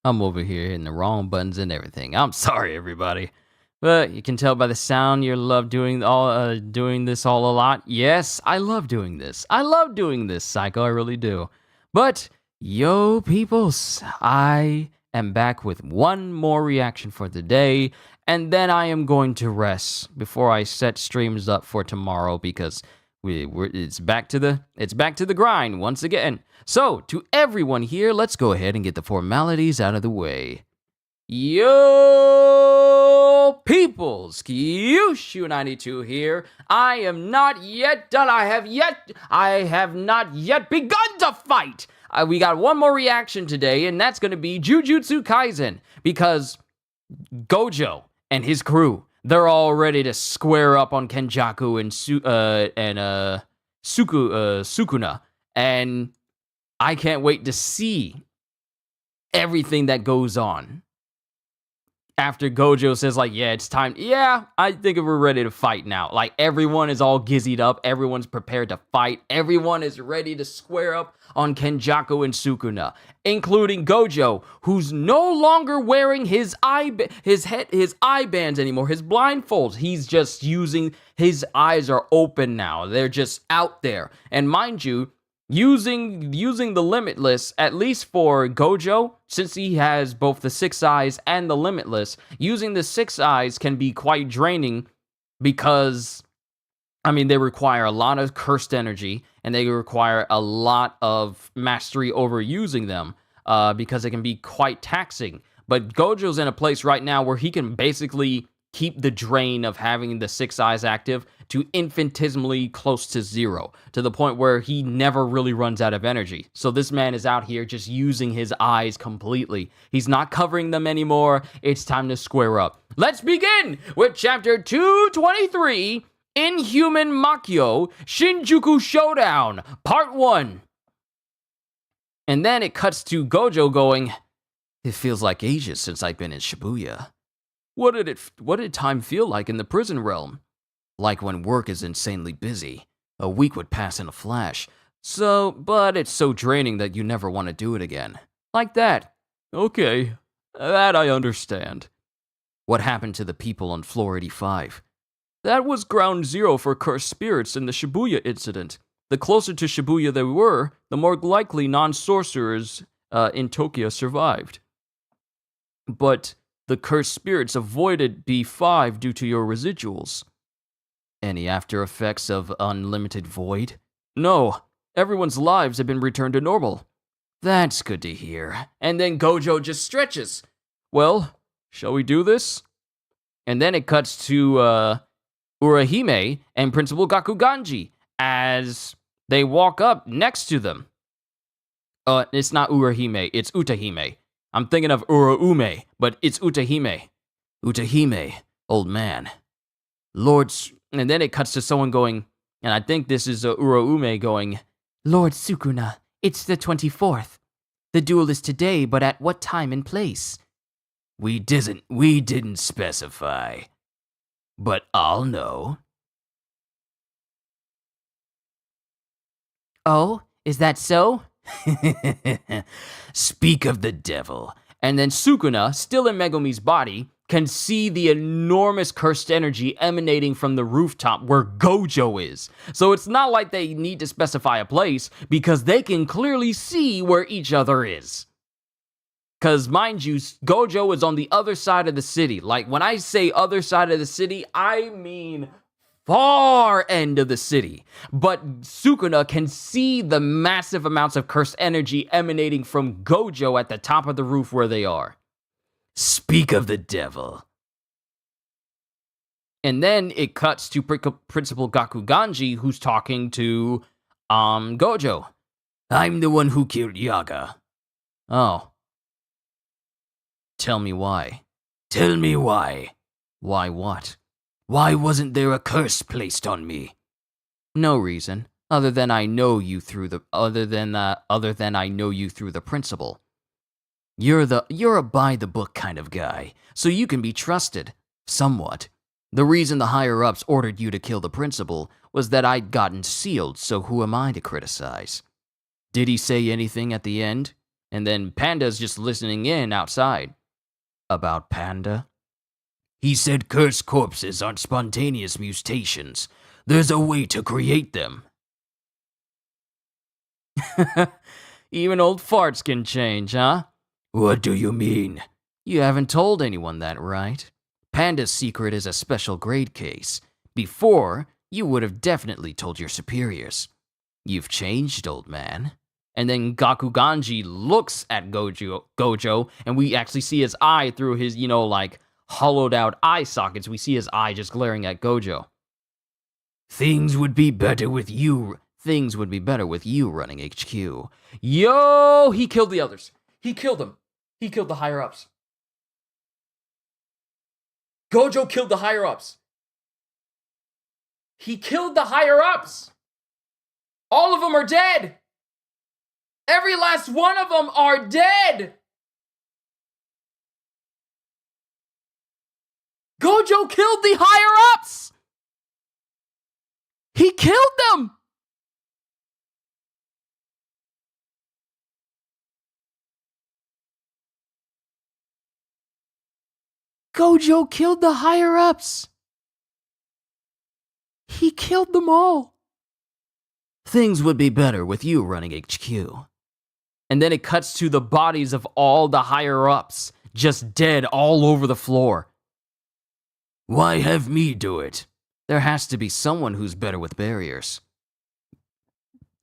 I'm over here hitting the wrong buttons and everything. I'm sorry, everybody. But you can tell by the sound you love doing this all a lot. Yes, I love doing this. I love doing this, Psycho. I really do. But yo, peoples, I am back with one more reaction for the day, and then I am going to rest before I set streams up for tomorrow because it's back to the grind once again. So, to everyone here, let's go ahead and get the formalities out of the way. Yo, peoples, Kyushu92 here. I am not yet done. I have not yet begun to fight. We got one more reaction today, and that's going to be JUJUTSU Kaisen, because Gojo and his crew, they're all ready to square up on Kenjaku and Sukuna, and I can't wait to see everything that goes on. After Gojo says, like, yeah, it's time. Yeah, I think we're ready to fight now. Like, everyone is all gizzied up. Everyone's prepared to fight. Everyone is ready to square up on Kenjaku and Sukuna, including Gojo, who's no longer wearing his eye bands anymore, his blindfolds. He's just using, his eyes are open now. They're just out there. And mind you, using the Limitless, at least for Gojo, since he has both the 6 eyes and the Limitless, using the 6 eyes can be quite draining because, I mean, they require a lot of cursed energy, and they require a lot of mastery over using them, because it can be quite taxing. But Gojo's in a place right now where he can basically keep the drain of having the 6 eyes active to infinitesimally close to 0, to the point where he never really runs out of energy. So this man is out here just using his eyes completely. He's not covering them anymore. It's time to square up. Let's begin with chapter 223, Inhuman Makyo Shinjuku Showdown, part 1. And then it cuts to Gojo going, "It feels like ages since I've been in Shibuya. What did time feel like in the prison realm? Like when work is insanely busy. A week would pass in a flash. But it's so draining that you never want to do it again. Like that. Okay, that I understand. What happened to the people on floor 85? That was ground zero for cursed spirits in the Shibuya incident. The closer to Shibuya they were, the more likely non-sorcerers in Tokyo survived. But the cursed spirits avoided B5 due to your residuals. Any after effects of unlimited void? No, everyone's lives have been returned to normal. That's good to hear." And then Gojo just stretches. "Well, shall we do this?" And then it cuts to Urahime and Principal Gakuganji as they walk up next to them. It's not Urahime, it's Utahime. I'm thinking of Uraume, but it's Utahime. "Utahime, old man. And then it cuts to someone going, and I think this is Uraume going, "Lord Sukuna, it's the 24th. The duel is today, but at what time and place?" We didn't specify. But I'll know." "Oh, is that so?" "Speak of the devil." And then Sukuna, still in Megumi's body, can see the enormous cursed energy emanating from the rooftop where Gojo is. So it's not like they need to specify a place, because they can clearly see where each other is. Because, mind you, Gojo is on the other side of the city. Like, when I say other side of the city, I mean far end of the city. But Sukuna can see the massive amounts of cursed energy emanating from Gojo at the top of the roof where they are. Speak of the devil. And then it cuts to Principal Gakuganji, who's talking to Gojo. I'm the one who killed Yaga. Oh. Tell me why. Tell me why. Why what? Why wasn't there a curse placed on me? No reason, other than I know you through the principal. You're a by-the-book kind of guy, so you can be trusted, somewhat. The reason the higher-ups ordered you to kill the principal was that I'd gotten sealed, so who am I to criticize? Did he say anything at the end? And then Panda's just listening in outside. About Panda? He said cursed corpses aren't spontaneous mutations. There's a way to create them. Even old farts can change, huh? What do you mean? You haven't told anyone that, right? Panda's secret is a special grade case. Before, you would have definitely told your superiors. You've changed, old man. And then Gakuganji looks at Gojo, and we actually see his eye through his, like, hollowed out eye sockets. We see his eye just glaring at Gojo. Things would be better with you running HQ. Yo, he killed the others. He killed them. He killed the higher-ups. Gojo killed the higher-ups. He killed the higher-ups. All of them are dead. Every last one of them are dead. Gojo killed the higher-ups. He killed them. Gojo killed the higher-ups. He killed them all. Things would be better with you running HQ. And then it cuts to the bodies of all the higher-ups, just dead all over the floor. Why have me do it? There has to be someone who's better with barriers.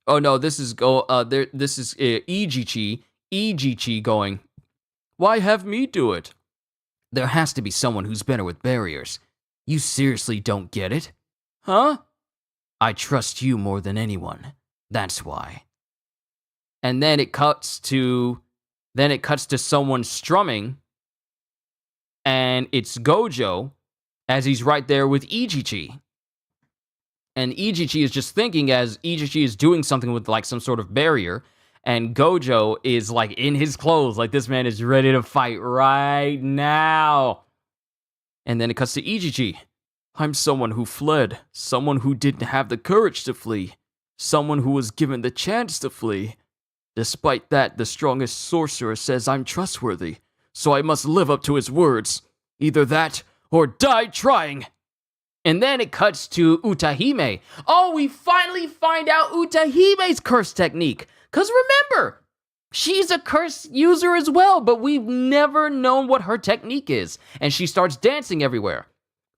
Oh no, this is Ijichi going, why have me do it? There has to be someone who's better with barriers. You seriously don't get it? Huh? I trust you more than anyone. That's why. And then it cuts to someone strumming, and it's Gojo, as he's right there with Ijichi. And Ijichi is just thinking as Ijichi is doing something with like some sort of barrier, and Gojo is like in his clothes, like this man is ready to fight right now. And then it cuts to Ijichi. I'm someone who fled, someone who didn't have the courage to flee, someone who was given the chance to flee. Despite that, the strongest sorcerer says I'm trustworthy, so I must live up to his words. Either that, or die trying. And then it cuts to Utahime. Oh, we finally find out Utahime's curse technique. Because remember, she's a curse user as well, but we've never known what her technique is. And she starts dancing everywhere.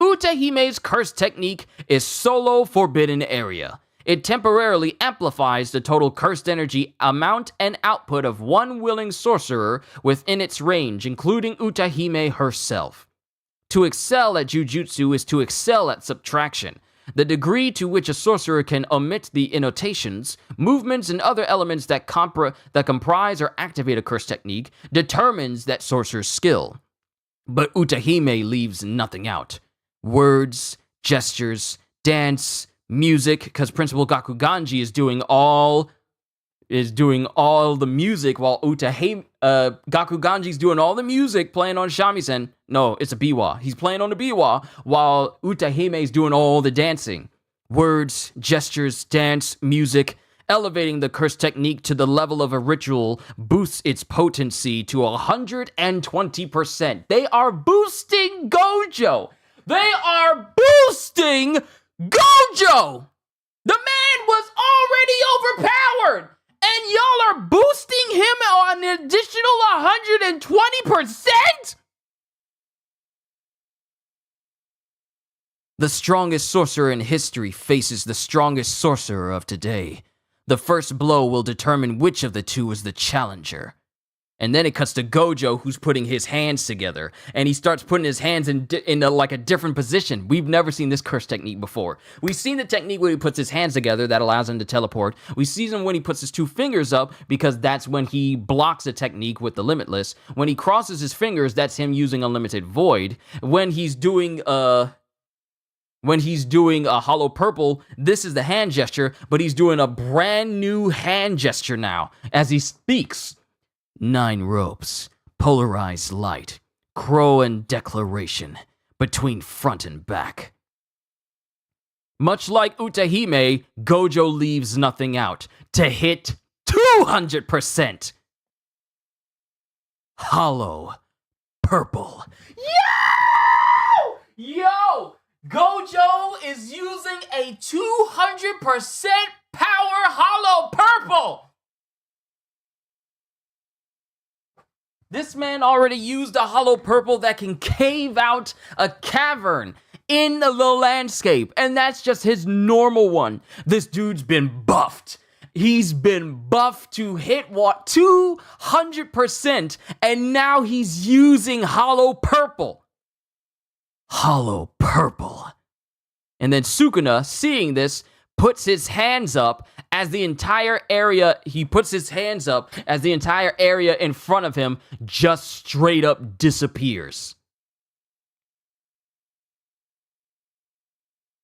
Utahime's curse technique is Solo Forbidden Area. It temporarily amplifies the total cursed energy amount and output of one willing sorcerer within its range, including Utahime herself. To excel at Jujutsu is to excel at subtraction. The degree to which a sorcerer can omit the annotations, movements, and other elements that comprise or activate a curse technique determines that sorcerer's skill. But Utahime leaves nothing out. Words, gestures, dance, music, because Principal Gakuganji is doing all the music while Gakuganji's doing all the music playing on shamisen. No, it's a biwa. He's playing on the biwa while Utahime's doing all the dancing. Words, gestures, dance, music, elevating the curse technique to the level of a ritual boosts its potency to 120%. They are boosting Gojo. They are boosting Gojo. The man was already overpowered. And y'all are boosting him on an additional 120%? The strongest sorcerer in history faces the strongest sorcerer of today. The first blow will determine which of the two is the challenger. And then it cuts to Gojo, who's putting his hands together. And he starts putting his hands in like a different position. We've never seen this curse technique before. We've seen the technique where he puts his hands together that allows him to teleport. We see him when he puts his two fingers up, because that's when he blocks a technique with the Limitless. When he crosses his fingers, that's him using Unlimited Void. When he's doing a hollow purple, this is the hand gesture, but he's doing a brand new hand gesture now as he speaks. 9 ropes, polarized light, crow and declaration, between front and back. Much like Utahime, Gojo leaves nothing out to hit 200%. hollow purple. Yo! Gojo is using a 200% power hollow purple! This man already used a hollow purple that can cave out a cavern in the landscape, and that's just his normal one. This dude's been buffed. He's been buffed to hit what 200%, and now he's using hollow purple. Hollow purple. And then Sukuna, seeing this, puts his hands up as the entire area, in front of him just straight up disappears.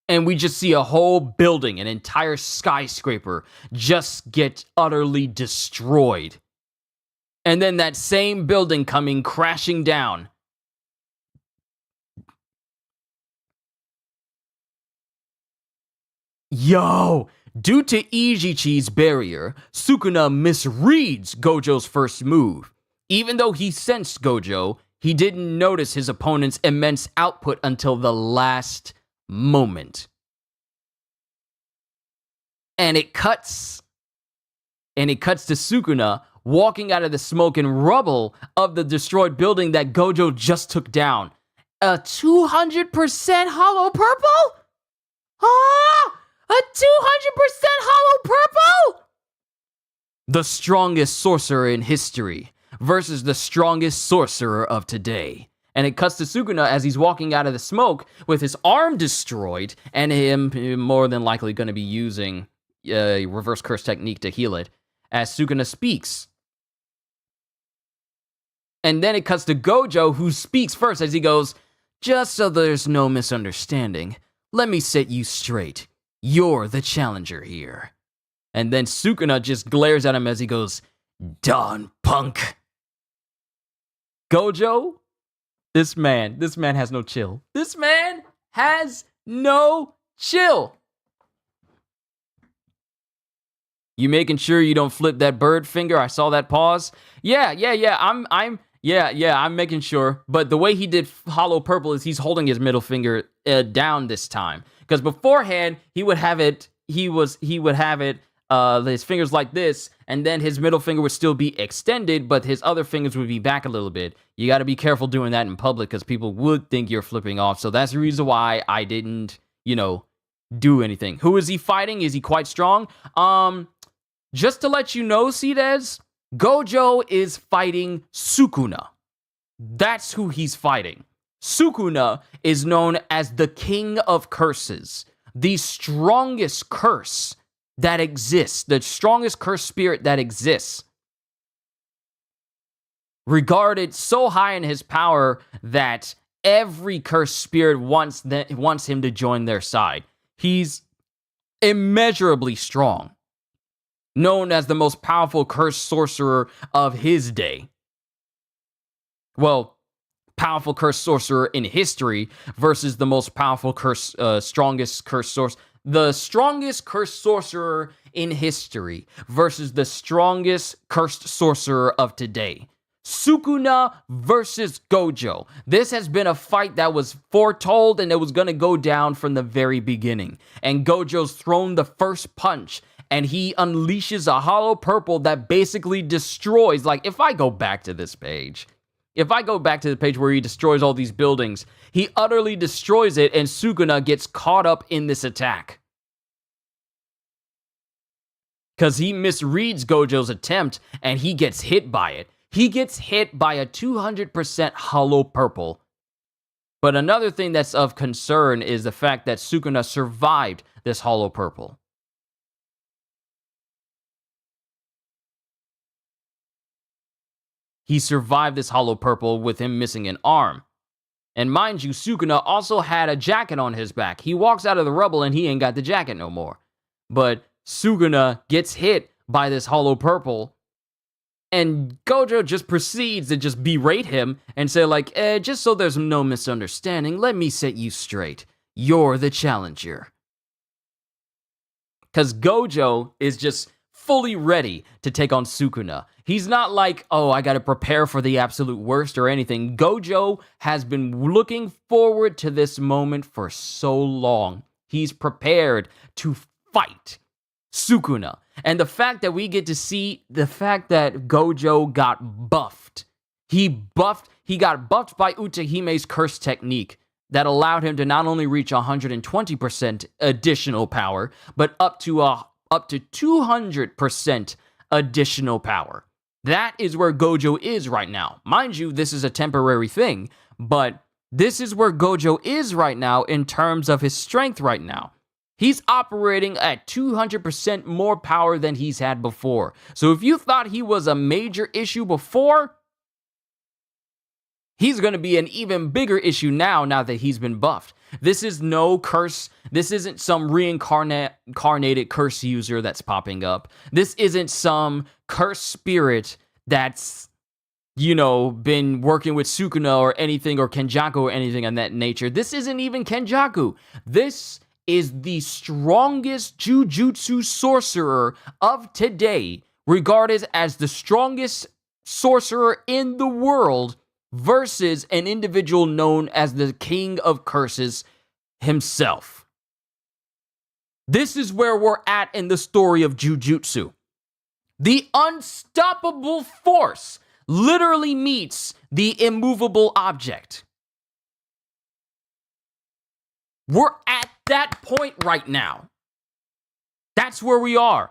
And we just see a whole building, an entire skyscraper, just get utterly destroyed. And then that same building coming crashing down. Yo! Due to Ijichi's barrier, Sukuna misreads Gojo's first move. Even though he sensed Gojo, he didn't notice his opponent's immense output until the last moment. And it cuts to Sukuna walking out of the smoke and rubble of the destroyed building that Gojo just took down. A 200% hollow purple? Ah! A 200% hollow purple? The strongest sorcerer in history versus the strongest sorcerer of today. And it cuts to Sukuna as he's walking out of the smoke with his arm destroyed and him more than likely going to be using a reverse curse technique to heal it as Sukuna speaks. And then it cuts to Gojo, who speaks first as he goes, "Just so there's no misunderstanding, let me set you straight. You're the challenger here." And then Sukuna just glares at him as he goes, "Dawn, punk." Gojo, this man has no chill. This man has no chill. You making sure you don't flip that bird finger? I saw that pause. Yeah. I'm making sure. But the way he did hollow purple is he's holding his middle finger down this time. Because beforehand, he would have it, his fingers like this, and then his middle finger would still be extended, but his other fingers would be back a little bit. You got to be careful doing that in public, because people would think you're flipping off. So that's the reason why I didn't, do anything. Who is he fighting? Is he quite strong? Just to let you know, Cdes, Gojo is fighting Sukuna. That's who he's fighting. Sukuna is known as the King of Curses, the strongest curse that exists, the strongest curse spirit that exists. Regarded so high in his power that every cursed spirit wants him to join their side. He's immeasurably strong, known as the most powerful cursed sorcerer of his day. Well, powerful cursed sorcerer in history versus the most powerful strongest cursed sorcerer. The strongest cursed sorcerer in history versus the strongest cursed sorcerer of today. Sukuna versus Gojo. This has been a fight that was foretold and it was going to go down from the very beginning. And Gojo's thrown the first punch and he unleashes a hollow purple that basically destroys. Like, if I go back to this page, if I go back to the page where he destroys all these buildings, he utterly destroys it and Sukuna gets caught up in this attack. Because he misreads Gojo's attempt and he gets hit by it. He gets hit by a 200% hollow purple. But another thing that's of concern is the fact that Sukuna survived this hollow purple. He survived this hollow purple with him missing an arm. And mind you, Sukuna also had a jacket on his back. He walks out of the rubble and he ain't got the jacket no more. But Sukuna gets hit by this hollow purple. And Gojo just proceeds to just berate him and say like, just so there's no misunderstanding, let me set you straight. You're the challenger. Because Gojo is just fully ready to take on Sukuna. He's not like, oh, I gotta prepare for the absolute worst or anything. Gojo has been looking forward to this moment for so long. He's prepared to fight Sukuna. And the fact that we get to see the fact that Gojo got buffed. He got buffed by Utahime's curse technique that allowed him to not only reach 120% additional power, but up to 200% additional power. That is where Gojo is right now. Mind you, this is a temporary thing, but this is where Gojo is right now in terms of his strength right now. He's operating at 200% more power than he's had before. So if you thought he was a major issue before, he's going to be an even bigger issue now that he's been buffed. This is no curse. This isn't some reincarnated curse user that's popping up. This isn't some curse spirit that's, been working with Sukuna or anything, or Kenjaku or anything of that nature. This isn't even Kenjaku. This is the strongest Jujutsu sorcerer of today, regarded as the strongest sorcerer in the world, versus an individual known as the King of Curses himself. This is where we're at in the story of Jujutsu. The unstoppable force literally meets the immovable object. We're at that point right now. That's where we are.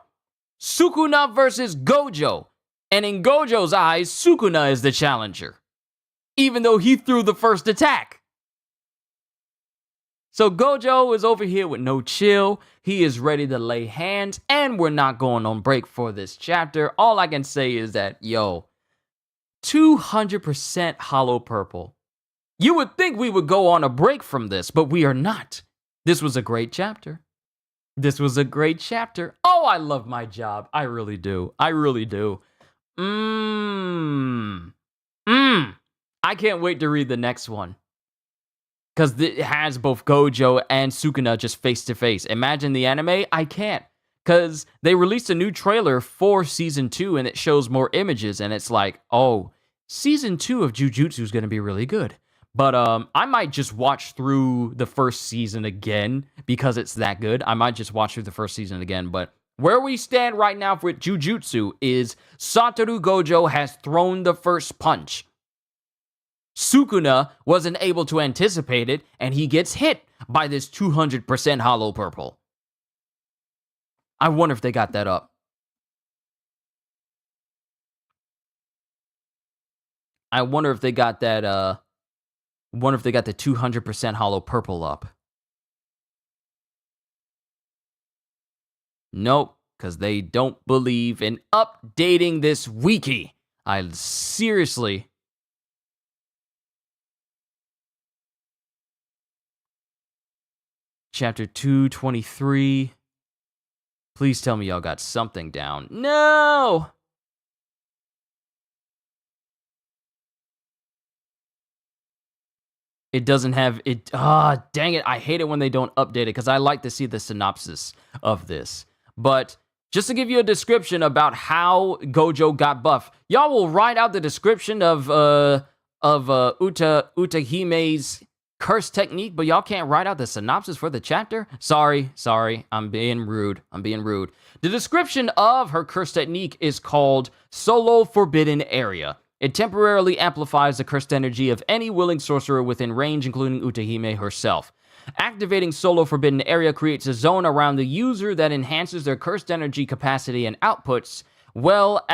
Sukuna versus Gojo. And in Gojo's eyes, Sukuna is the challenger, even though he threw the first attack. So Gojo is over here with no chill. He is ready to lay hands, and we're not going on break for this chapter. All I can say is that, 200% hollow purple. You would think we would go on a break from this, but we are not. This was a great chapter. Oh, I love my job. I really do. I can't wait to read the next one, because it has both Gojo and Sukuna just face to face. Imagine the anime. I can't, because they released a new trailer for season 2, and it shows more images, and it's like, oh, season 2 of Jujutsu is going to be really good. But I might just watch through the first season again, because it's that good. I might just watch through the first season again. But where we stand right now with Jujutsu is Satoru Gojo has thrown the first punch. Sukuna wasn't able to anticipate it, and he gets hit by this 200% hollow purple. I wonder if they got that up. I wonder if they got that, wonder if they got the 200% hollow purple up. Nope, because they don't believe in updating this wiki. I seriously... Chapter 223. Please tell me y'all got something down. No! It doesn't have it. Dang it. I hate it when they don't update it, because I like to see the synopsis of this. But just to give you a description about how Gojo got buffed, y'all will write out the description of Utahime's curse technique, but y'all can't write out the synopsis for the chapter? Sorry, I'm being rude. The description of her curse technique is called Solo Forbidden Area. It temporarily amplifies the cursed energy of any willing sorcerer within range, including Utahime herself. Activating Solo Forbidden Area creates a zone around the user that enhances their cursed energy capacity and outputs well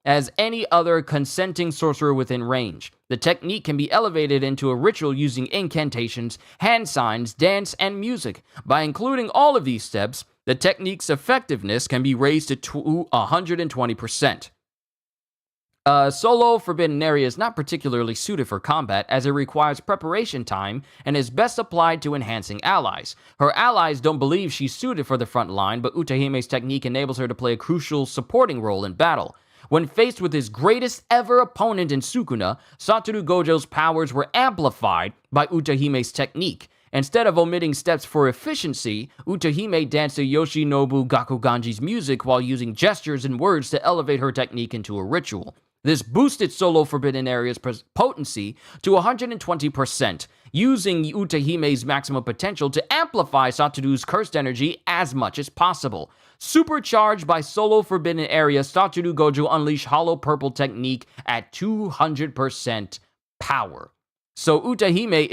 as any other consenting sorcerer within range. The technique can be elevated into a ritual using incantations, hand signs, dance, and music. By including all of these steps, the technique's effectiveness can be raised to 120%. Solo Forbidden Area is not particularly suited for combat, as it requires preparation time and is best applied to enhancing allies. Her allies don't believe she's suited for the front line, but Utahime's technique enables her to play a crucial supporting role in battle. When faced with his greatest ever opponent in Sukuna, Satoru Gojo's powers were amplified by Utahime's technique, Instead of omitting steps for efficiency, Utahime danced to Yoshinobu Gakuganji's music while using gestures and words to elevate her technique into a ritual. This boosted solo Forbidden Area's potency to 120%, using Utahime's maximum potential to amplify Satoru's cursed energy as much as possible. Supercharged by solo Forbidden Area, Satoru Gojo unleashed Hollow Purple technique at 200% power. So Utahime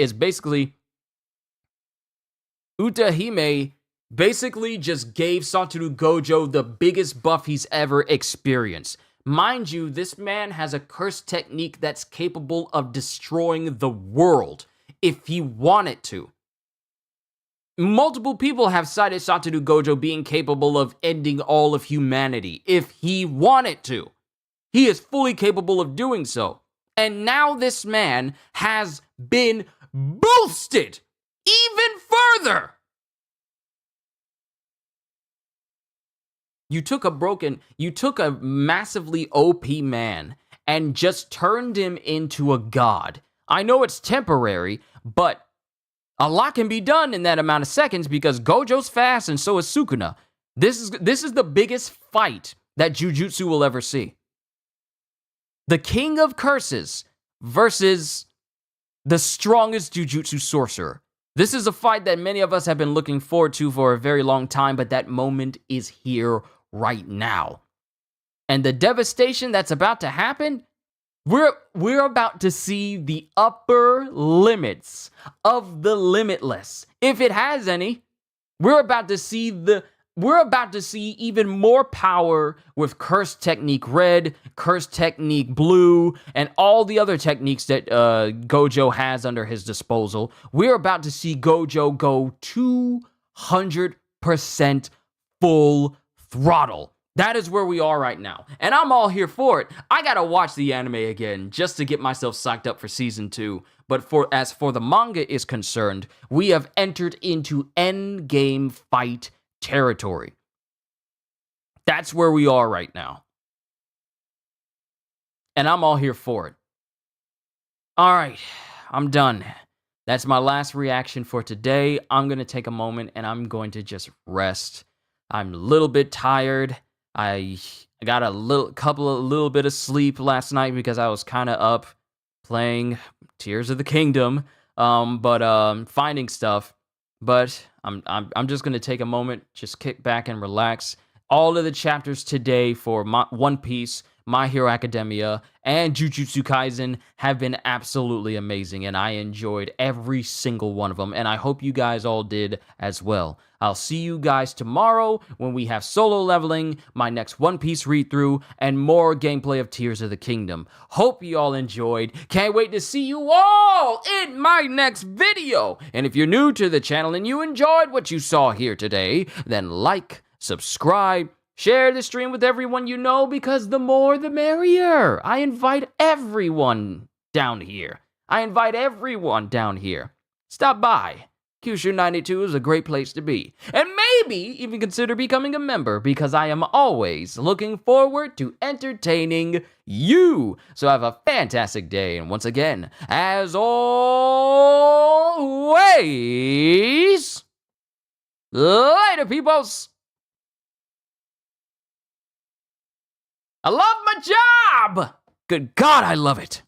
basically just gave Satoru Gojo the biggest buff he's ever experienced. Mind you, this man has a cursed technique that's capable of destroying the world if he wanted to. Multiple people have cited Satoru Gojo being capable of ending all of humanity if he wanted to. He is fully capable of doing so. And now this man has been boosted even further. You took a massively OP man and just turned him into a god. I know it's temporary, but a lot can be done in that amount of seconds because Gojo's fast and so is Sukuna. This is the biggest fight that Jujutsu will ever see. The King of Curses versus the strongest Jujutsu sorcerer. This is a fight that many of us have been looking forward to for a very long time, but that moment is here right now. And the devastation that's about to happen, we're about to see the upper limits of the limitless. If it has any, we're about to see even more power with Cursed Technique Red, Cursed Technique Blue, and all the other techniques that Gojo has under his disposal. We're about to see Gojo go 200% full throttle. That is where we are right now. And I'm all here for it. I gotta watch the anime again just to get myself psyched up for season 2. But as for the manga is concerned, we have entered into endgame fight territory. That's where we are right now. And I'm all here for it. All right, I'm done. That's my last reaction for today. I'm going to take a moment and I'm going to just rest. I'm a little bit tired. I got a little bit of sleep last night because I was kind of up playing Tears of the Kingdom, finding stuff. But I'm just gonna take a moment, just kick back and relax. All of the chapters today for One Piece, My Hero Academia, and Jujutsu Kaisen have been absolutely amazing, and I enjoyed every single one of them, and I hope you guys all did as well. I'll see you guys tomorrow when we have solo leveling, my next One Piece read-through, and more gameplay of Tears of the Kingdom. Hope you all enjoyed. Can't wait to see you all in my next video. And if you're new to the channel and you enjoyed what you saw here today, then like, subscribe, share the stream with everyone you know, because the more the merrier. I invite everyone down here. Stop by. Kyushu 92 is a great place to be. And maybe even consider becoming a member, because I am always looking forward to entertaining you. So have a fantastic day. And once again, as always, later, peoples. I love my job! Good God, I love it!